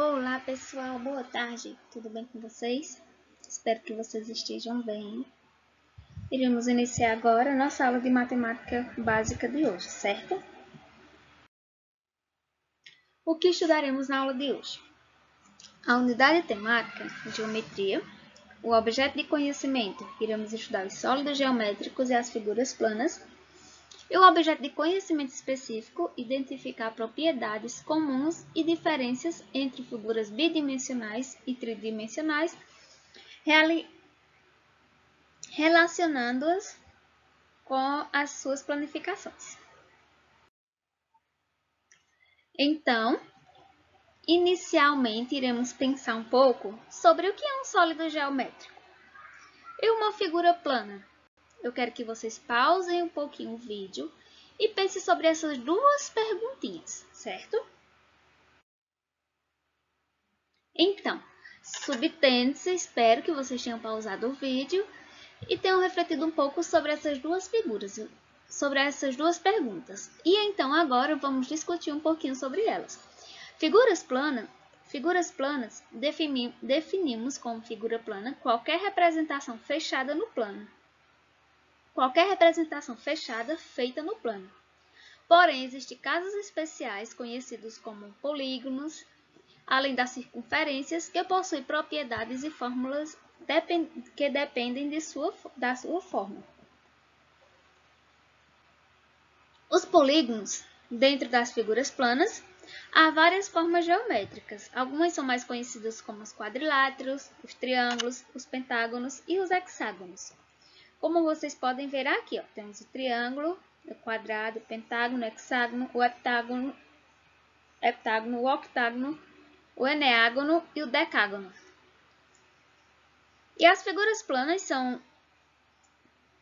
Olá pessoal, boa tarde, tudo bem com vocês? Espero que vocês estejam bem. Iremos iniciar agora a nossa aula de matemática básica de hoje, certo? O que estudaremos na aula de hoje? A unidade temática, geometria, o objeto de conhecimento, iremos estudar os sólidos geométricos e as figuras planas, e o objeto de conhecimento específico, identificar propriedades comuns e diferenças entre figuras bidimensionais e tridimensionais, relacionando-as com as suas planificações. Então, inicialmente iremos pensar um pouco sobre o que é um sólido geométrico e uma figura plana. Eu quero que vocês pausem um pouquinho o vídeo e pensem sobre essas duas perguntinhas, certo? Então, subtende-se, espero que vocês tenham pausado o vídeo e tenham refletido um pouco sobre essas duas figuras, sobre essas duas perguntas. E então agora vamos discutir um pouquinho sobre elas. Figuras planas definimos como figura plana qualquer representação fechada no plano. Qualquer representação fechada feita no plano. Porém, existem casos especiais conhecidos como polígonos, além das circunferências, que possuem propriedades e fórmulas que dependem da sua forma. Os polígonos, dentro das figuras planas, há várias formas geométricas. Algumas são mais conhecidas como os quadriláteros, os triângulos, os pentágonos e os hexágonos. Como vocês podem ver aqui, temos o triângulo, o quadrado, o pentágono, o hexágono, o heptágono, o octágono, o eneágono e o decágono. E as figuras planas são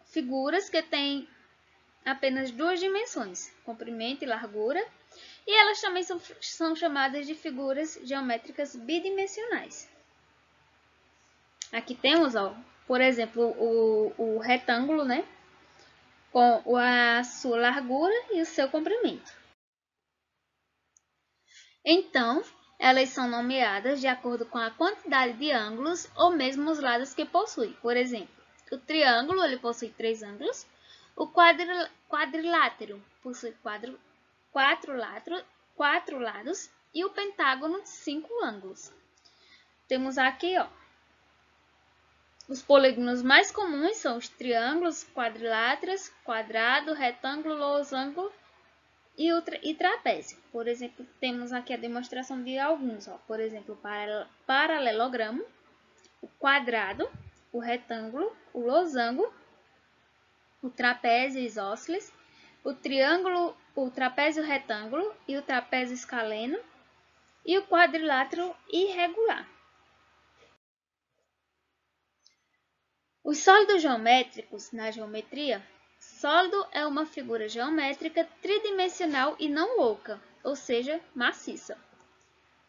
figuras que têm apenas duas dimensões, comprimento e largura, e elas também são chamadas de figuras geométricas bidimensionais. Aqui temos, por exemplo, o retângulo, com a sua largura e o seu comprimento. Então, elas são nomeadas de acordo com a quantidade de ângulos ou mesmo os lados que possui. Por exemplo, o triângulo ele possui 3 ângulos, o quadrilátero possui 4 lados e o pentágono 5 ângulos. Temos aqui, os polígonos mais comuns são os triângulos, quadriláteros, quadrado, retângulo, losango e trapézio. Por exemplo, temos aqui a demonstração de alguns. Por exemplo, o paralelogramo, o quadrado, o retângulo, o losango, o trapézio isósceles, o triângulo, o trapézio retângulo e o trapézio escaleno e o quadrilátero irregular. Os sólidos geométricos na geometria. Sólido é uma figura geométrica tridimensional e não oca, ou seja, maciça.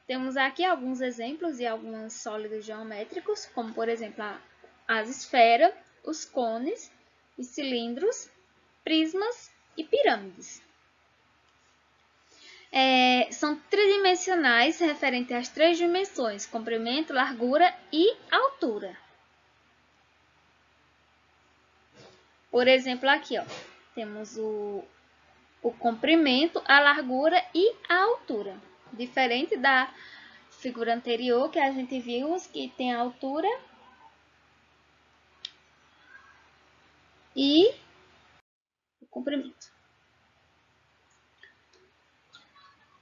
Temos aqui alguns exemplos de alguns sólidos geométricos, como por exemplo as esferas, os cones, os cilindros, prismas e pirâmides. São tridimensionais referentes às 3 dimensões, comprimento, largura e altura. Por exemplo, aqui, temos o comprimento, a largura e a altura. Diferente da figura anterior, que a gente viu que tem a altura e o comprimento.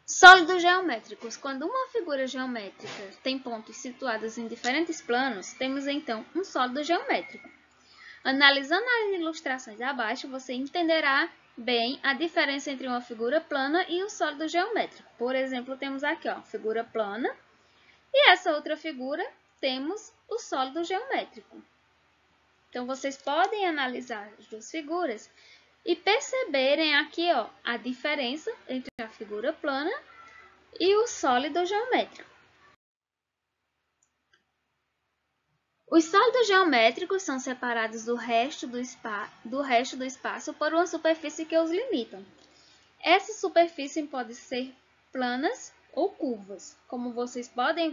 Sólidos geométricos. Quando uma figura geométrica tem pontos situados em diferentes planos, temos então um sólido geométrico. Analisando as ilustrações abaixo, você entenderá bem a diferença entre uma figura plana e um sólido geométrico. Por exemplo, temos aqui a figura plana e essa outra figura temos o sólido geométrico. Então, vocês podem analisar as duas figuras e perceberem aqui a diferença entre a figura plana e o sólido geométrico. Os sólidos geométricos são separados do resto do espaço por uma superfície que os limita. Essa superfície pode ser planas ou curvas, como vocês podem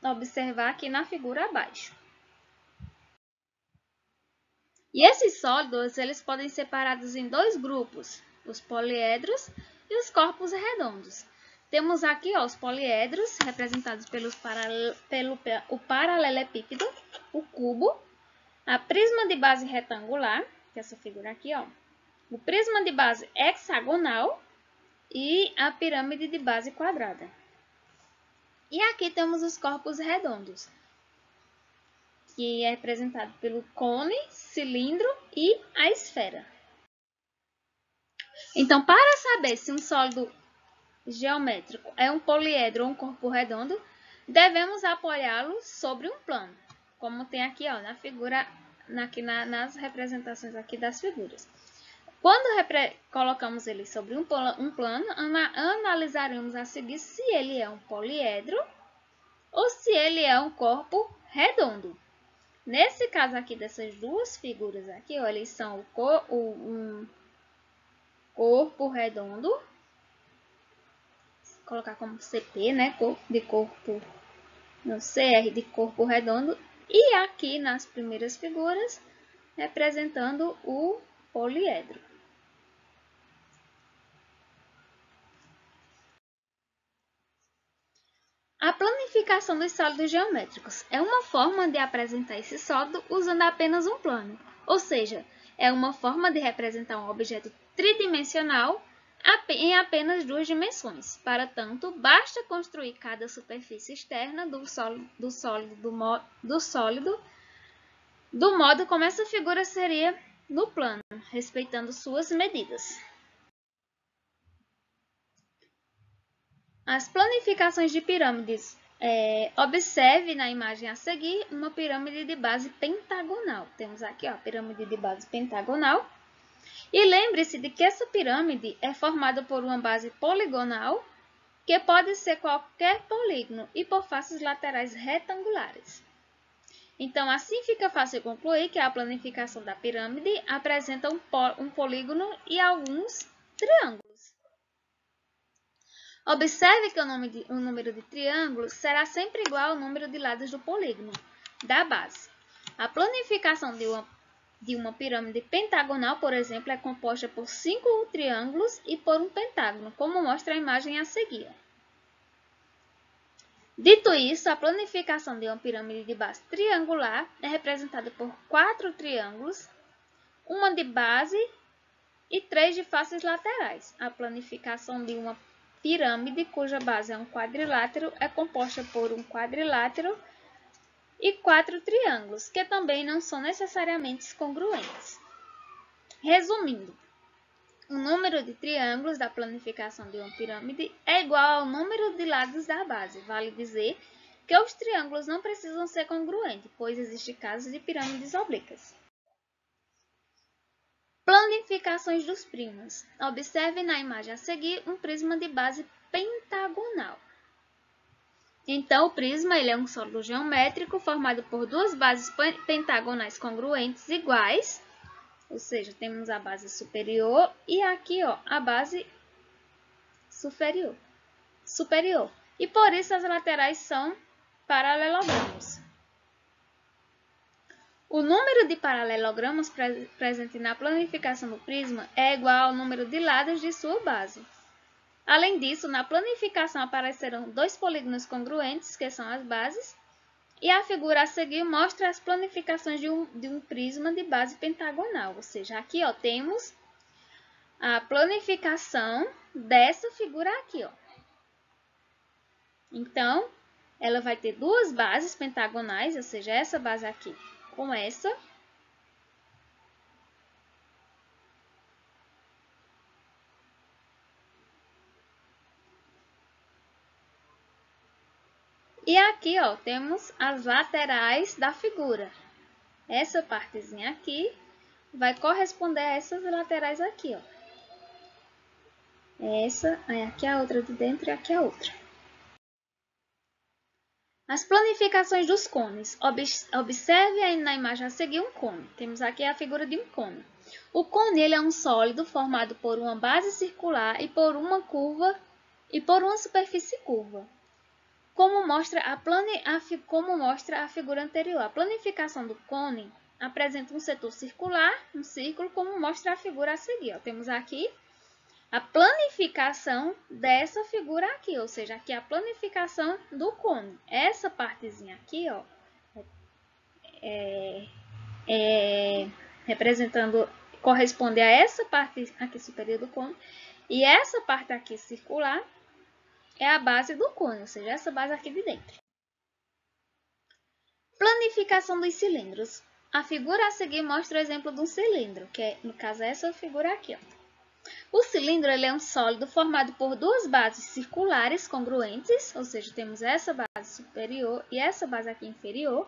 observar aqui na figura abaixo. E esses sólidos, eles podem ser separados em dois grupos, os poliedros e os corpos redondos. Temos aqui os poliedros, representados pelo paralelepípedo, o cubo, a prisma de base retangular, que é essa figura aqui, o prisma de base hexagonal e a pirâmide de base quadrada. E aqui temos os corpos redondos, que é representado pelo cone, cilindro e a esfera. Então, para saber se um sólido geométrico é um poliedro ou um corpo redondo, devemos apoiá-lo sobre um plano, como tem aqui na figura, nas representações aqui das figuras. Quando colocamos ele sobre um plano, analisaremos a seguir se ele é um poliedro ou se ele é um corpo redondo. Nesse caso aqui, dessas duas figuras aqui, eles são um corpo redondo, vou colocar como CP, né? No CR de corpo redondo, e aqui nas primeiras figuras, representando o poliedro. A planificação dos sólidos geométricos é uma forma de apresentar esse sólido usando apenas um plano, ou seja, é uma forma de representar um objeto tridimensional em apenas duas dimensões. Para tanto, basta construir cada superfície externa do modo como essa figura seria no plano, respeitando suas medidas. As planificações de pirâmides. Observe na imagem a seguir uma pirâmide de base pentagonal. Temos aqui a pirâmide de base pentagonal. E lembre-se de que essa pirâmide é formada por uma base poligonal, que pode ser qualquer polígono, e por faces laterais retangulares. Então, assim fica fácil concluir que a planificação da pirâmide apresenta um polígono e alguns triângulos. Observe que o número de triângulos será sempre igual ao número de lados do polígono da base. A planificação de uma pirâmide pentagonal, por exemplo, é composta por 5 triângulos e por um pentágono, como mostra a imagem a seguir. Dito isso, a planificação de uma pirâmide de base triangular é representada por 4 triângulos, uma de base e 3 de faces laterais. A planificação de uma pirâmide cuja base é um quadrilátero é composta por um quadrilátero e 4 triângulos, que também não são necessariamente congruentes. Resumindo, o número de triângulos da planificação de uma pirâmide é igual ao número de lados da base. Vale dizer que os triângulos não precisam ser congruentes, pois existem casos de pirâmides oblíquas. Planificações dos prismas. Observe na imagem a seguir um prisma de base pentagonal. Então, o prisma ele é um sólido geométrico formado por duas bases pentagonais congruentes iguais, ou seja, temos a base superior e aqui a base superior. E por isso as laterais são paralelogramos. O número de paralelogramas presente na planificação do prisma é igual ao número de lados de sua base. Além disso, na planificação aparecerão 2 polígonos congruentes, que são as bases, e a figura a seguir mostra as planificações de um prisma de base pentagonal. Ou seja, aqui temos a planificação dessa figura aqui. Então, ela vai ter 2 bases pentagonais, ou seja, essa base aqui com essa. E aqui, temos as laterais da figura. Essa partezinha aqui vai corresponder a essas laterais aqui, Essa, aí aqui a outra de dentro e aqui a outra. As planificações dos cones. Observe aí na imagem a seguir um cone. Temos aqui a figura de um cone. O cone ele é um sólido formado por uma base circular e por uma curva e por uma superfície curva. Como mostra a figura anterior, a planificação do cone apresenta um setor circular, um círculo, como mostra a figura a seguir. Ó. Temos aqui a planificação dessa figura aqui, ou seja, aqui a planificação do cone. Essa partezinha aqui, ó, corresponde a essa parte aqui superior do cone, e essa parte aqui circular é a base do cone, ou seja, essa base aqui de dentro. Planificação dos cilindros. A figura a seguir mostra o exemplo de um cilindro, que é, no caso, essa figura aqui. Ó. O cilindro ele é um sólido formado por duas bases circulares congruentes, ou seja, temos essa base superior e essa base aqui inferior,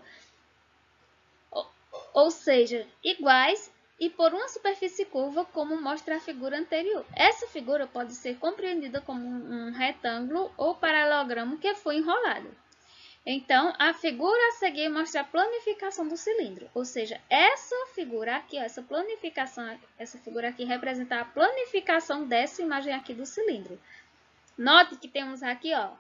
ou seja, iguais, e por uma superfície curva, como mostra a figura anterior. Essa figura pode ser compreendida como um retângulo ou paralelogramo que foi enrolado. Então, a figura a seguir mostra a planificação do cilindro, ou seja, essa figura aqui, ó, essa figura aqui representa a planificação dessa imagem aqui do cilindro. Note que temos aqui, ó,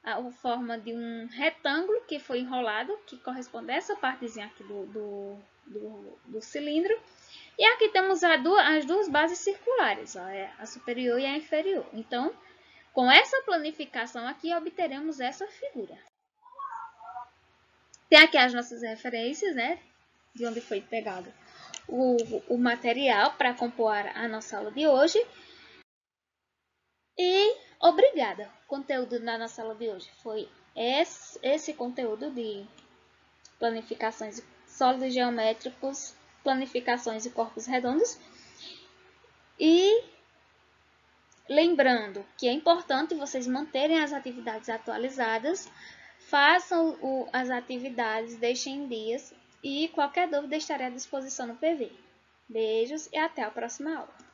a forma de um retângulo que foi enrolado, que corresponde a essa partezinha aqui do cilindro. E aqui temos as duas bases circulares, ó, a superior e a inferior. Então, com essa planificação aqui, obteremos essa figura. Tem aqui as nossas referências, né? De onde foi pegado o material para compor a nossa aula de hoje. E obrigada! O conteúdo da nossa aula de hoje foi esse conteúdo de planificações sólidos geométricos, planificações e corpos redondos. E lembrando que é importante vocês manterem as atividades atualizadas, façam as atividades, deixem em dias e qualquer dúvida estarei à disposição no PV. Beijos e até a próxima aula.